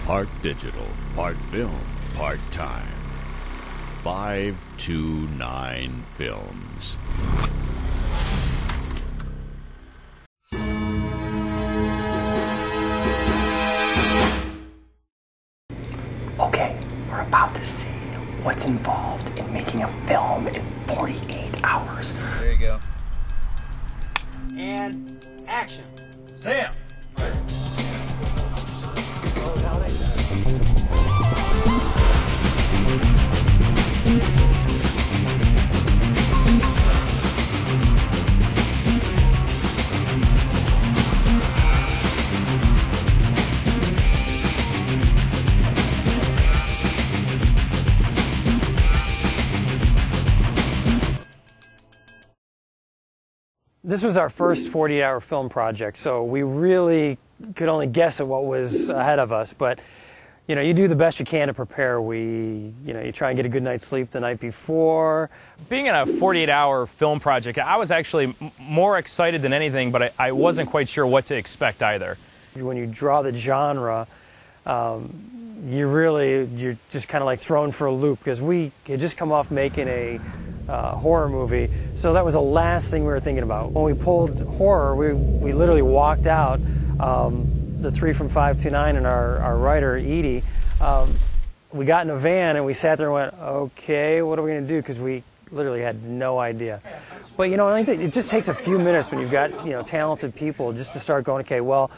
Part digital, part film, part time. 529 Films. Okay, we're about to see what's involved in making a film in 48 hours. There you go. And action. Sam! This was our first 48-hour film project, so we really could only guess at what was ahead of us. But you do the best you can to prepare. You try and get a good night's sleep the night before. Being in a 48-hour film project, I was actually more excited than anything, but I wasn't quite sure what to expect either. When you draw the genre, you're just kind of like thrown for a loop, because we had just come off making a horror movie, so that was the last thing we were thinking about. When we pulled horror, we literally walked out, the three from 529 and our writer, Edie, we got in a van and we sat there and went, okay, what are we going to do? Because we literally had no idea. But it just takes a few minutes when you've got talented people just to start going, okay, well,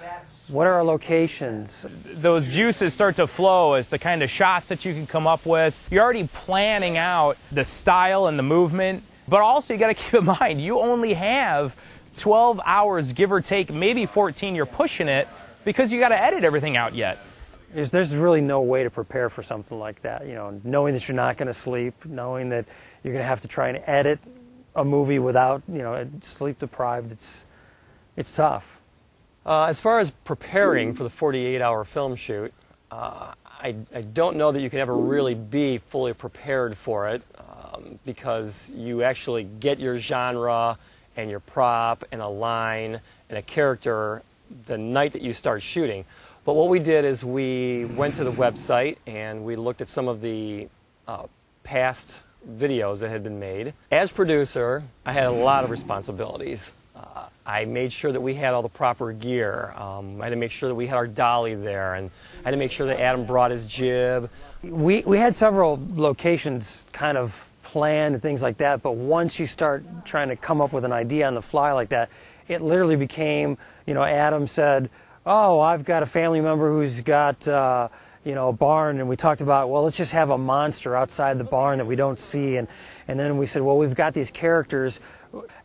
what are our locations? Those juices start to flow as the kind of shots that you can come up with. You're already planning out the style and the movement, but also you got to keep in mind, you only have 12 hours, give or take, maybe 14, you're pushing it, because you got to edit everything out yet. There's really no way to prepare for something like that. Knowing that you're not going to sleep, knowing that you're going to have to try and edit a movie without, sleep deprived, it's tough. As far as preparing for the 48-hour film shoot, I don't know that you can ever really be fully prepared for it, because you actually get your genre and your prop and a line and a character the night that you start shooting. But what we did is we went to the website and we looked at some of the past videos that had been made. As producer, I had a lot of responsibilities. I made sure that we had all the proper gear. I had to make sure that we had our dolly there, and I had to make sure that Adam brought his jib. We had several locations kind of planned and things like that, but once you start trying to come up with an idea on the fly like that, it literally became, Adam said, oh, I've got a family member who's got, a barn, and we talked about, well, let's just have a monster outside the barn that we don't see, and then we said, well, we've got these characters,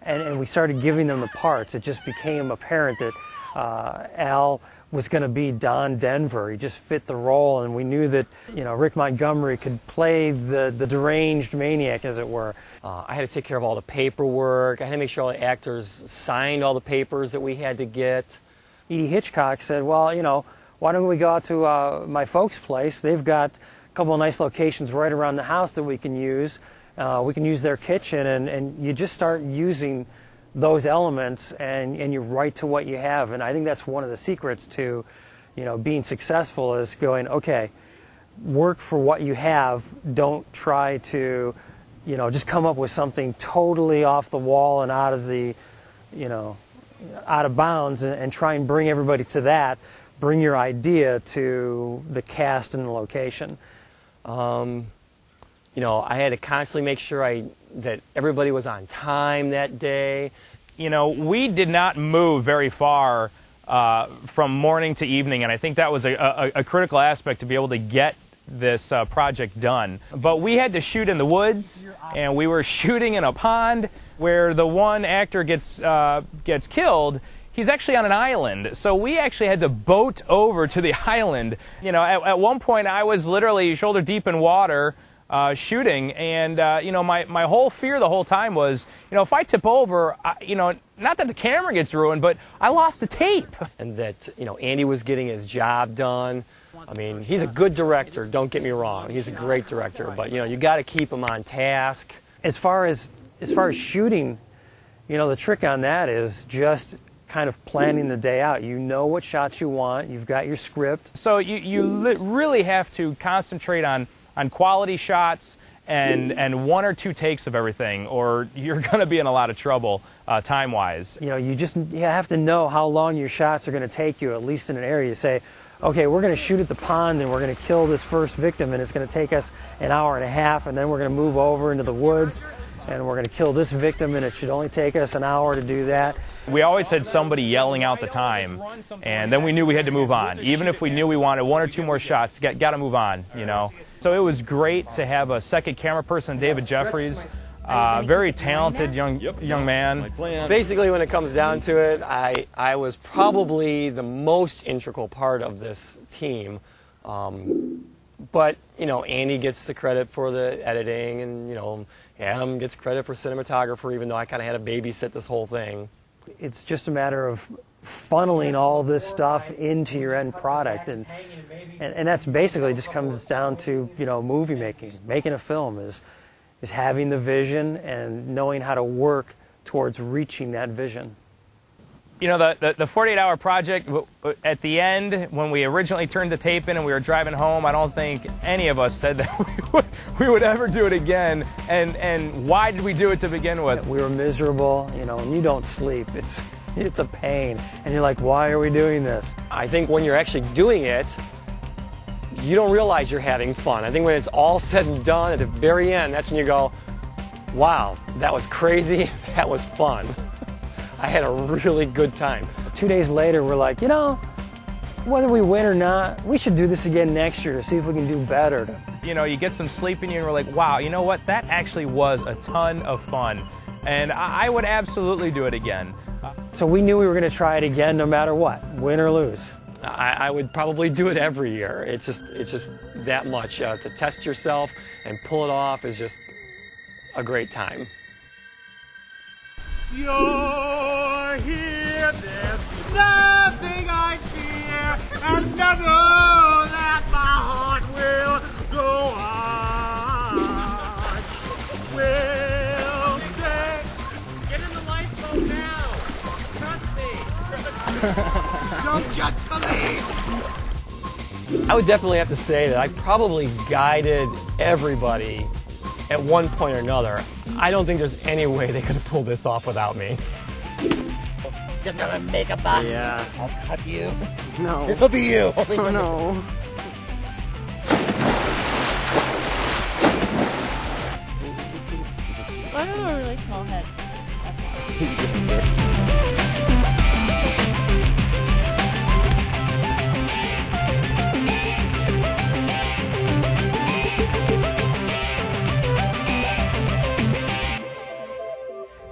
and we started giving them the parts. It just became apparent that Al was going to be Don Denver. He just fit the role, and we knew that Rick Montgomery could play the deranged maniac, as it were. I had to take care of all the paperwork. I had to make sure all the actors signed all the papers that we had to get. Edie Hitchcock said, well, why don't we go out to my folks' place? They've got a couple of nice locations right around the house that we can use. We can use their kitchen, and you just start using those elements, and you're right to what you have. And I think that's one of the secrets to, being successful, is going, okay, work for what you have. Don't try to, just come up with something totally off the wall and out of the, out of bounds, and try and bring everybody to that. Bring your idea to the cast and the location. I had to constantly make sure that everybody was on time that day. We did not move very far from morning to evening, and I think that was a critical aspect to be able to get this project done. But we had to shoot in the woods, and we were shooting in a pond where the one actor gets killed. He's actually on an island, so we actually had to boat over to the island. At one point I was literally shoulder deep in water, shooting, and my whole fear the whole time was, if I tip over, not that the camera gets ruined, but I lost the tape. And that, Andy was getting his job done. I mean, he's a good director, don't get me wrong. He's a great director, but you got to keep him on task. As far as shooting, the trick on that is just kind of planning the day out. You know what shots you want. You've got your script. So you really have to concentrate on quality shots and one or two takes of everything, or you're going to be in a lot of trouble time-wise. You know, you have to know how long your shots are going to take you, at least in an area. You say, okay, we're going to shoot at the pond and we're going to kill this first victim, and it's going to take us an hour and a half, and then we're going to move over into the woods and we're going to kill this victim, and it should only take us an hour to do that. We always had somebody yelling out the time, and then we knew we had to move on. Even if we knew we wanted one or two more shots, got to move on, you know. So it was great to have a second camera person, David Jeffries, very talented young man. Basically, when it comes down to it, I was probably the most integral part of this team. But, you know, Andy gets the credit for the editing, and, you know, Adam gets credit for cinematographer, even though I kind of had to babysit this whole thing. It's just a matter of funneling all this stuff into your end product, and that's basically just comes down to, you know, movie making. Making a film is having the vision and knowing how to work towards reaching that vision. You know, the 48-hour project, at the end, when we originally turned the tape in and we were driving home, I don't think any of us said that we would ever do it again. And why did we do it to begin with? We were miserable, you know, and you don't sleep. It's a pain. And you're like, why are we doing this? I think when you're actually doing it, you don't realize you're having fun. I think when it's all said and done at the very end, that's when you go, wow, that was crazy, that was fun. I had a really good time. 2 days later, we're like, you know, whether we win or not, we should do this again next year to see if we can do better. You know, you get some sleep in you and we're like, wow, you know what, that actually was a ton of fun. And I would absolutely do it again. So we knew we were going to try it again no matter what, win or lose. I would probably do it every year. It's just that much. To test yourself and pull it off is just a great time. You're here, there's nothing I fear, and I know that my heart will go on. Will stay. Get in the lifeboat now. Trust me. Don't judge the lead. I would definitely have to say that I probably guided everybody at one point or another. I don't think there's any way they could have pulled this off without me. You're gonna make a box. Yeah. I'll cut you. No. This will be you. Oh, no. I have a really small head.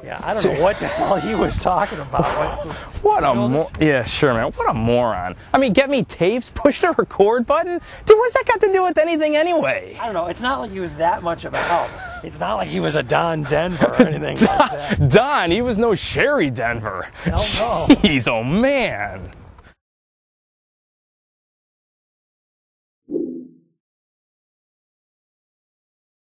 Yeah, I don't know what the hell he was talking about. Yeah, sure, man. What a moron. I mean, get me tapes, push the record button? Dude, what's that got to do with anything anyway? I don't know. It's not like he was that much of a help. It's not like he was a Don Denver or anything like that. Don, he was no Sherry Denver. Hell no. Jeez, oh man.